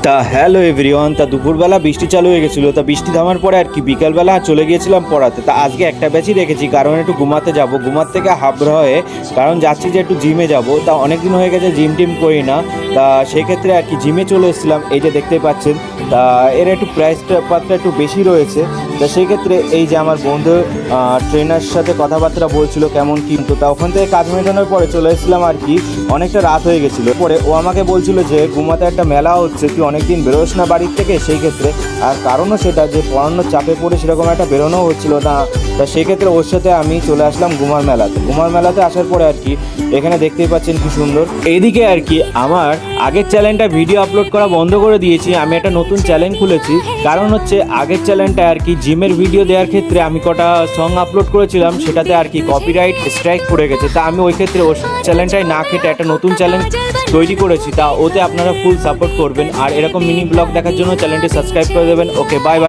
তা hello everyone, তা দুপুরবেলা বৃষ্টি চালু হয়ে গেছিলো। তা বৃষ্টি থামার পরে আর কি বিকালবেলা চলে গিয়েছিলাম পড়াতে। তা আজকে একটা ব্যাচই রেখেছি, কারণ একটু ঘুমাতে যাব, ঘুমার থেকে হাবড়া হয়ে, কারণ যাচ্ছি যে একটু জিমে যাব। তা অনেক দিন হয়ে গেছে জিম টিম করি না। তা সেক্ষেত্রে আর কি জিমে চলে এসেছিলাম, এই যে দেখতে পাচ্ছেন। তা এর একটু প্রাইসটা পাত্রা একটু বেশি রয়েছে। তা সেই ক্ষেত্রে এই যে আমার বন্ধু ট্রেনার সাথে কথাবার্তা বলছিল কেমন কিন্তু, তা ওখান থেকে কাজ মেটানোর পরে চলে এসেছিলাম আর কি। অনেকটা রাত হয়ে গেছিলো। পরে ও আমাকে বলছিল যে ঘুমাতে একটা মেলা হচ্ছে, তুই অনেকদিন বেরোস না বাড়ির থেকে, সেই ক্ষেত্রে আর কারণও সেটা যে পড়ানোর চাপে পড়ে সেরকম একটা বেরোনোও হচ্ছিল না। তা সেক্ষেত্রে ওর সাথে আমি চলে আসলাম ঘুমার মেলাতে। ঘুমার মেলাতে আসার পরে আর কি এখানে দেখতেই পাচ্ছেন কি সুন্দর। এইদিকে আর কি আমার আগের চ্যানেলটা ভিডিও আপলোড করা বন্ধ করে দিয়েছি, আমি একটা নতুন চ্যানেল খুলেছি। কারণ হচ্ছে আগের চ্যানেলটা আর কি জিমের ভিডিও দেওয়ার ক্ষেত্রে আমি কটা সং আপলোড করেছিলাম, সেটাতে আর কি কপিরাইট স্ট্রাইক পড়ে গেছে। তা আমি ওই ক্ষেত্রে ওই চ্যানেলটাই না কেটে একটা নতুন চ্যানেল তৈরি করেছি। তা ওতে আপনারা ফুল সাপোর্ট করবেন, আর এরকম মিনি ব্লগ দেখার জন্য চ্যানেলটি সাবস্ক্রাইব করে দেবেন। ওকে, বাই বাই।